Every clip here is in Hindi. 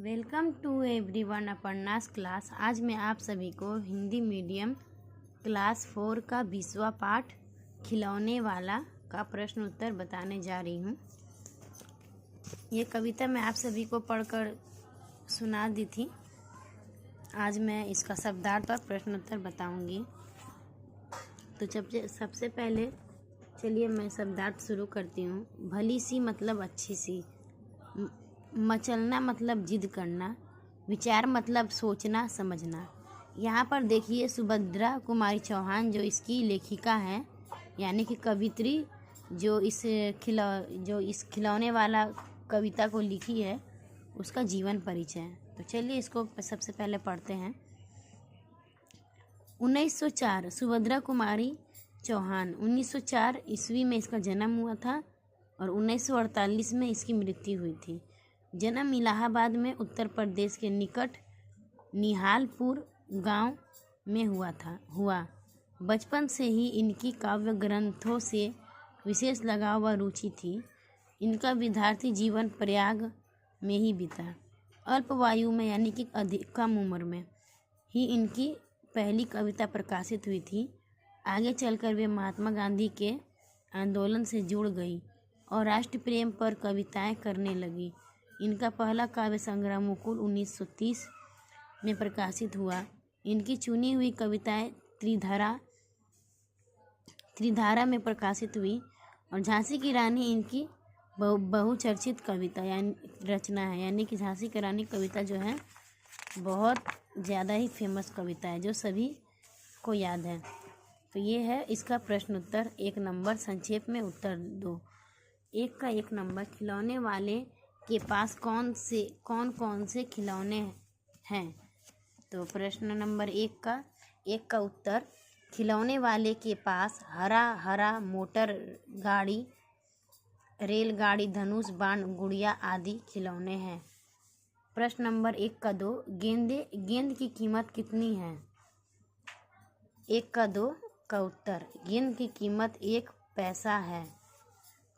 Welcome to everyone Aparna's class. आज मैं आप सभी को हिंदी मीडियम क्लास 4 का 20वां पाठ खिलौने वाला का प्रश्न उत्तर बताने जा रही हूँ। ये कविता मैं आप सभी को पढ़कर सुना दी थी। आज मैं इसका शब्दार्थ और प्रश्न उत्तर बताऊँगी। तो सबसे पहले चलिए मैं शब्दार्थ शुरू करती हूँ। भली सी मतलब अच्छी सी, मचलना मतलब जिद करना, विचार मतलब सोचना समझना। यहाँ पर देखिए सुभद्रा कुमारी चौहान जो इसकी लेखिका हैं, यानी कि कवित्री जो इस खिलौने वाला कविता को लिखी है, उसका जीवन परिचय। तो चलिए इसको सबसे पहले पढ़ते हैं। 1904 सुभद्रा कुमारी चौहान 1904 ईस्वी में इसका जन्म हुआ था और 1948 में इसकी मृत्यु हुई थी। जन्म इलाहाबाद में उत्तर प्रदेश के निकट निहालपुर गांव में हुआ। बचपन से ही इनकी काव्य ग्रंथों से विशेष लगाव व रुचि थी। इनका विद्यार्थी जीवन प्रयाग में ही बीता। अल्पवायु में यानी कि अधिक कम उम्र में ही इनकी पहली कविता प्रकाशित हुई थी। आगे चलकर वे महात्मा गांधी के आंदोलन से जुड़ गई और राष्ट्र प्रेम पर कविताएं करने लगी। इनका पहला काव्य संग्रह मुकुल 1930 में प्रकाशित हुआ। इनकी चुनी हुई कविताएं त्रिधारा में प्रकाशित हुई और झांसी की रानी इनकी बहुचर्चित कविता यानी रचना है। यानी कि झांसी की रानी कविता जो है बहुत ज़्यादा ही फेमस कविता है जो सभी को याद है। तो ये है इसका प्रश्न उत्तर। 1 नंबर संक्षेप में उत्तर दो। 1 का 1 नंबर, खिलौने वाले के पास कौन कौन से खिलौने हैं? तो प्रश्न नंबर 1 का उत्तर, खिलौने वाले के पास हरा मोटर गाड़ी, रेलगाड़ी, धनुष, बाण, गुड़िया आदि खिलौने हैं। प्रश्न नंबर 1 का 2, गेंद की कीमत कितनी है? 1 का 2 का उत्तर, गेंद की कीमत 1 पैसा है।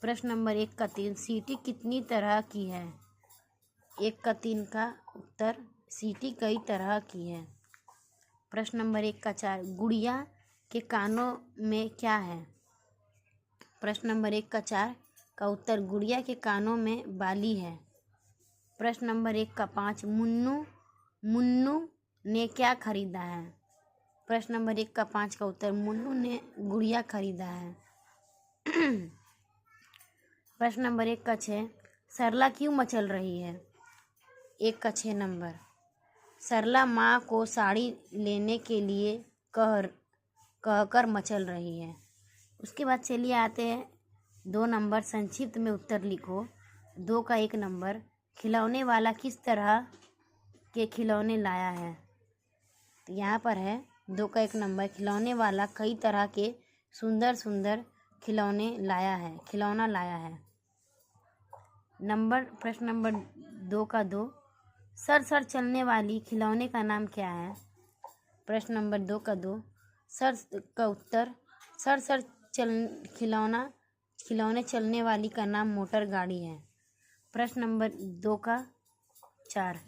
प्रश्न नंबर 1 का 3, सीटी कितनी तरह की है? 1 का 3 का उत्तर, सीटी कई तरह की है। प्रश्न नंबर 1 का 4, गुड़िया के कानों में क्या है? प्रश्न नंबर 1 का 4 का उत्तर, गुड़िया के कानों में बाली है। प्रश्न नंबर 1 का 5, मुन्नू ने क्या खरीदा है? प्रश्न नंबर 1 का 5 का उत्तर, मुन्नू ने गुड़िया खरीदा है। प्रश्न नंबर 1 का 6, सरला क्यों मचल रही है? 1 का 6 नंबर, सरला माँ को साड़ी लेने के लिए कहकर मचल रही है। उसके बाद चलिए आते हैं 2 नंबर, संक्षिप्त में उत्तर लिखो। 2 का 1 नंबर, खिलौने वाला किस तरह के खिलौने लाया है? तो यहाँ पर है 2 का 1 नंबर, खिलौने वाला कई तरह के सुंदर खिलौना लाया है। प्रश्न नंबर 2 का 2, सर चलने वाली खिलौने का नाम क्या है? प्रश्न नंबर 2 का 2, सर का उत्तर, सर खिलौने चलने वाली का नाम मोटर गाड़ी है। प्रश्न नंबर 2 का 4,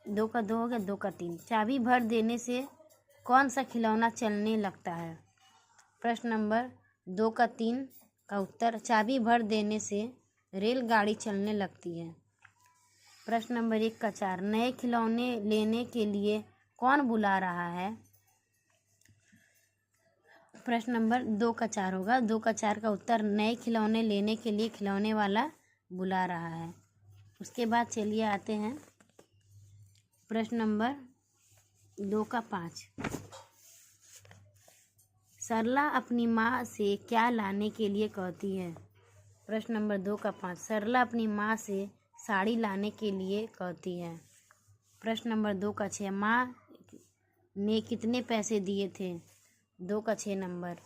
2 का 2 हो गया। 2 का 3, चाबी भर देने से कौन सा खिलौना चलने लगता है? प्रश्न नंबर 2 का 3 का उत्तर, चाबी भर देने से रेलगाड़ी चलने लगती है। प्रश्न नंबर 1 का 4, नए खिलौने लेने के लिए कौन बुला रहा है? प्रश्न नंबर 2 का 4 होगा। 2 का 4 का उत्तर, नए खिलौने लेने के लिए खिलौने वाला बुला रहा है। उसके बाद चलिए आते हैं प्रश्न नंबर 2 का 5, सरला अपनी माँ से क्या लाने के लिए कहती है? प्रश्न नंबर 2 का 5, सरला अपनी माँ से साड़ी लाने के लिए कहती है। प्रश्न नंबर 2 का 6, माँ ने कितने पैसे दिए थे? 2 का 6 नंबर,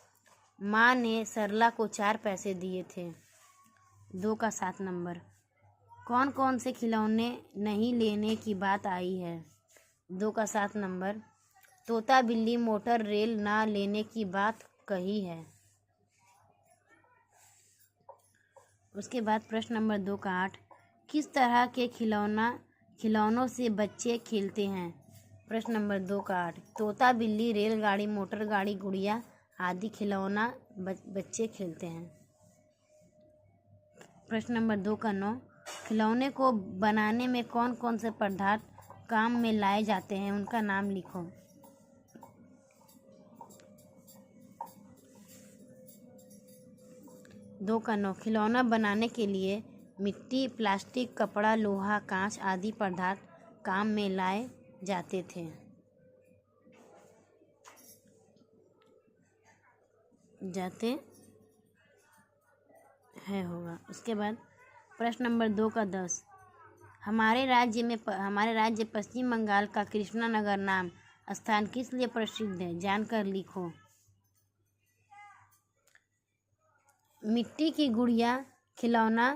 माँ ने सरला को 4 पैसे दिए थे। 2 का 7 नंबर, कौन कौन से खिलौने नहीं लेने की बात आई है? 2 का 7 नंबर, तोता बिल्ली मोटर रेल ना लेने की बात कही है। उसके बाद प्रश्न नंबर 2 का 8, किस तरह के खिलौना खिलौनों से बच्चे खेलते हैं? प्रश्न नंबर 2 का 8। तोता, बिल्ली, रेलगाड़ी, मोटर गाड़ी, गुड़िया आदि खिलौना बच्चे खेलते हैं। प्रश्न नंबर 2 का 9। खिलौने को बनाने में कौन कौन से पदार्थ काम में लाए जाते हैं, उनका नाम लिखो। 2 का 9। खिलौना बनाने के लिए मिट्टी, प्लास्टिक, कपड़ा, लोहा, कांच आदि पदार्थ काम में लाए जाते होगा। उसके बाद प्रश्न नंबर 2 का 10। हमारे राज्य पश्चिम बंगाल का कृष्णानगर नाम स्थान किस लिए प्रसिद्ध है, जानकर लिखो। मिट्टी की गुड़िया, खिलौना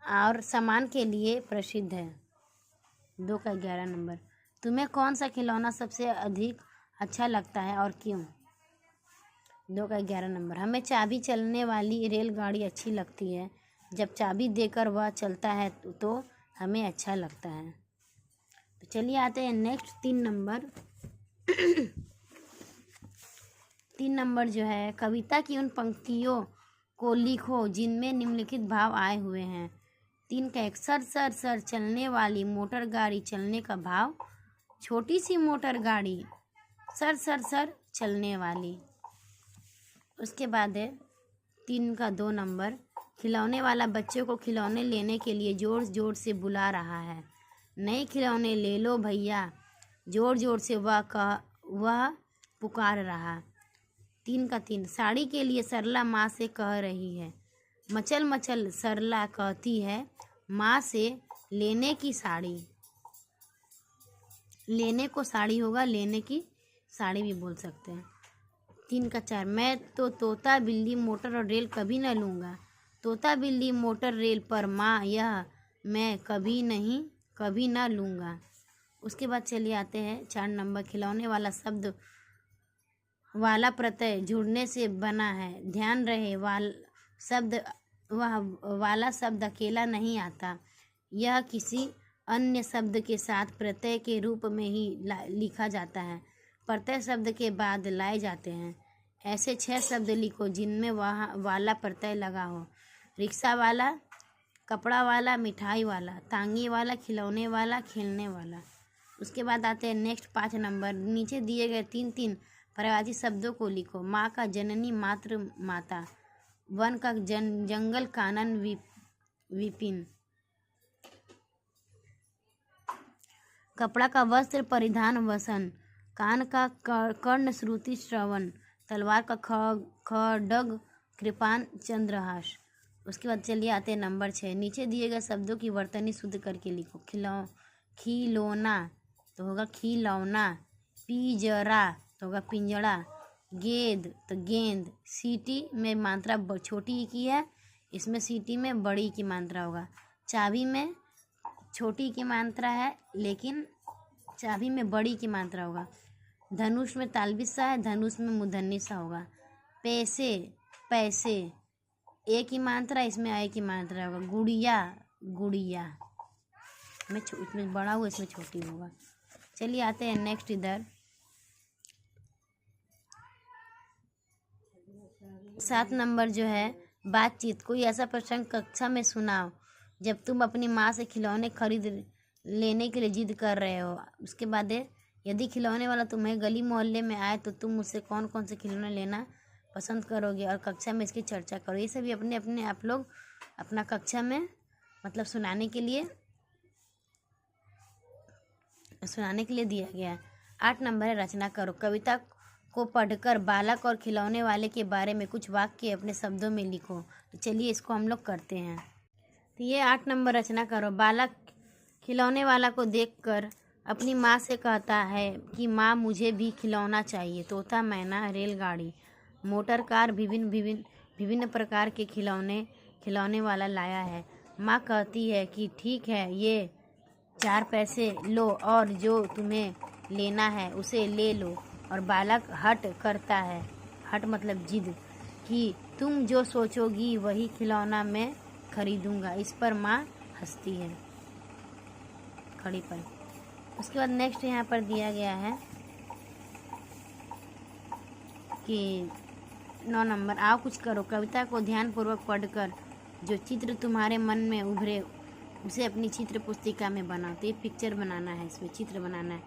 और सामान के लिए प्रसिद्ध है। 2 का 11 नंबर। तुम्हें कौन सा खिलौना सबसे अधिक अच्छा लगता है और क्यों? 2 का 11 नंबर। हमें चाबी चलने वाली रेलगाड़ी अच्छी लगती है। जब चाबी देकर वह चलता है तो हमें अच्छा लगता है। तो चलिए आते हैं नेक्स्ट 3 नंबर। 3 नंबर जो है, कविता की उन पंक्तियों को लिखो जिनमें निम्नलिखित भाव आए हुए हैं। 3 का 1। सर सर सर चलने वाली मोटर गाड़ी, चलने का भाव। छोटी सी मोटर गाड़ी, सर सर सर चलने वाली। उसके बाद है 3 का 2 नंबर। खिलौने वाला बच्चों को खिलौने लेने के लिए जोर जोर से बुला रहा है। नए खिलौने ले लो भैया, जोर जोर से वह पुकार रहा। 3 का 3। साड़ी के लिए सरला माँ से कह रही है। मचल मचल सरला कहती है माँ से लेने की साड़ी। लेने को साड़ी होगा, लेने की साड़ी भी बोल सकते हैं। 3 का 4। मैं तो तोता, बिल्ली, मोटर और रेल कभी न लूँगा। तोता, बिल्ली, मोटर, रेल पर माँ यह मैं कभी ना लूँगा। उसके बाद चलिए आते हैं 4 नंबर। खिलौने वाला शब्द वाला प्रत्यय जुड़ने से बना है। ध्यान रहे वाला शब्द अकेला नहीं आता, यह किसी अन्य शब्द के साथ प्रत्यय के रूप में ही लिखा जाता है। प्रत्यय शब्द के बाद लाए जाते हैं। ऐसे 6 शब्द लिखो जिनमें वाला प्रत्यय लगा हो। रिक्शा वाला, कपड़ा वाला, मिठाई वाला, तांगे वाला, खिलौने वाला, खेलने वाला। उसके बाद आते हैं नेक्स्ट 5 नंबर। नीचे दिए गए 3 पर्यायवाची शब्दों को लिखो। माँ का जननी, मातृ, माता। वन का जंगल, कानन, विपिन। कपड़ा का वस्त्र, परिधान, वसन। कान का कर्ण, श्रुति, श्रवण। तलवार का खड्ग, कृपान, चंद्रहास। उसके बाद चलिए आते हैं नंबर 6। नीचे दिए गए शब्दों की वर्तनी शुद्ध करके लिखो। खिलौना तो होगा खिलौना। पिंजरा तो होगा पिंजड़ा। गेंद तो गेंद। सीटी में मात्रा छोटी की है, इसमें सीटी में बड़ी की मात्रा होगा। चाबी में छोटी की मात्रा है, लेकिन चाबी में बड़ी की मात्रा होगा। धनुष में तालबी सा है, धनुष में मूर्धन्य सा होगा। पैसे ए की मात्रा, इसमें आई की मात्रा होगा। गुड़िया इसमें बड़ा हुआ, इसमें छोटी होगा। चलिए आते हैं नेक्स्ट इधर 7 नंबर जो है, बातचीत। कोई ऐसा प्रसंग कक्षा में सुनाओ जब तुम अपनी माँ से खिलौने खरीद लेने के लिए जिद कर रहे हो। उसके बाद है, यदि खिलौने वाला तुम्हें गली मोहल्ले में आए तो तुम उससे कौन कौन से खिलौने लेना पसंद करोगे और कक्षा में इसकी चर्चा करो। ये सभी अपने आप लोग अपना कक्षा में मतलब सुनाने के लिए दिया गया है। 8 नंबर है, रचना करो। कविता को पढ़कर बालक और खिलौने वाले के बारे में कुछ वाक्य अपने शब्दों में लिखो। तो चलिए इसको हम लोग करते हैं। तो ये 8 नंबर रचना करो। बालक खिलौने वाला को देखकर अपनी माँ से कहता है कि माँ मुझे भी खिलौना चाहिए। तोता, मैना, रेलगाड़ी, मोटर कार, विभिन्न प्रकार के खिलौने वाला लाया है। माँ कहती है कि ठीक है, ये 4 पैसे लो और जो तुम्हें लेना है उसे ले लो। और बालक हट करता है, हट मतलब जिद, कि तुम जो सोचोगी वही खिलौना मैं खरीदूंगा। इस पर माँ हंसती है। हथकड़ी पर। उसके बाद नेक्स्ट यहाँ पर दिया गया है कि 9 नंबर, आओ कुछ करो। कविता को ध्यानपूर्वक पढ़कर जो चित्र तुम्हारे मन में उभरे उसे अपनी चित्र पुस्तिका में बनाओ। तो ये पिक्चर बनाना है, इसमें चित्र बनाना है।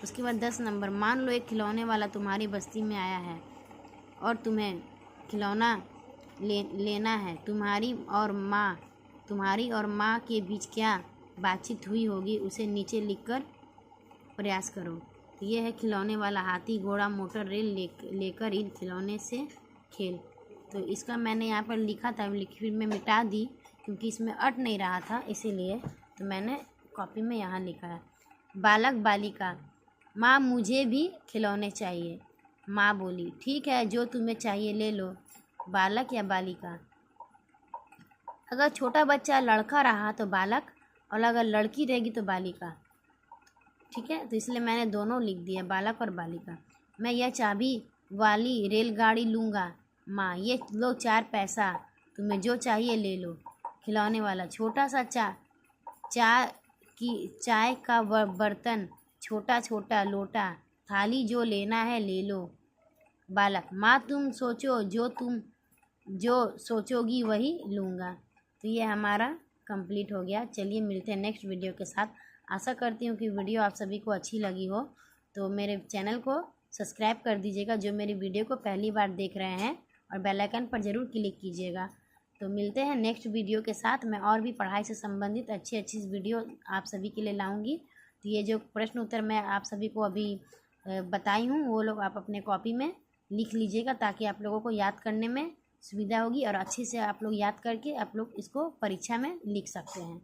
उसके बाद 10 नंबर, मान लो एक खिलौने वाला तुम्हारी बस्ती में आया है और तुम्हें खिलौना लेना है। तुम्हारी और माँ के बीच क्या बातचीत हुई होगी उसे नीचे लिखकर प्रयास करो। तो ये है खिलौने वाला हाथी, घोड़ा, मोटर, रेल लेकर इन खिलौने से खेल। तो इसका मैंने यहाँ पर लिखा था, फिर मैं मिटा दी क्योंकि इसमें अट नहीं रहा था, इसीलिए तो मैंने कॉपी में यहाँ लिखा है। बालक बालिका, माँ मुझे भी खिलौने चाहिए। माँ बोली, ठीक है, जो तुम्हें चाहिए ले लो। बालक या बालिका, अगर छोटा बच्चा लड़का रहा तो बालक और अगर लड़की रहेगी तो बालिका। ठीक है, तो इसलिए मैंने दोनों लिख दिया, बालक और बालिका। मैं यह चाबी वाली रेलगाड़ी लूँगा। माँ, ये लो 4 पैसा, तुम्हें जो चाहिए ले लो। खिलौने वाला, छोटा सा चाय का बर्तन, छोटा छोटा लोटा, थाली, जो लेना है ले लो। बालक, माँ तुम सोचो, जो सोचोगी वही लूँगा। तो ये हमारा कंप्लीट हो गया। चलिए मिलते हैं नेक्स्ट वीडियो के साथ। आशा करती हूँ कि वीडियो आप सभी को अच्छी लगी हो, तो मेरे चैनल को सब्सक्राइब कर दीजिएगा जो मेरी वीडियो को पहली बार देख रहे हैं, और बेल आइकन पर ज़रूर क्लिक कीजिएगा। तो मिलते हैं नेक्स्ट वीडियो के साथ। मैं और भी पढ़ाई से संबंधित अच्छी वीडियो आप सभी के लिए लाऊंगी। तो ये जो प्रश्न उत्तर मैं आप सभी को अभी बताई हूँ वो लोग आप अपने कॉपी में लिख लीजिएगा, ताकि आप लोगों को याद करने में सुविधा होगी और अच्छे से आप लोग याद करके आप लोग इसको परीक्षा में लिख सकते हैं।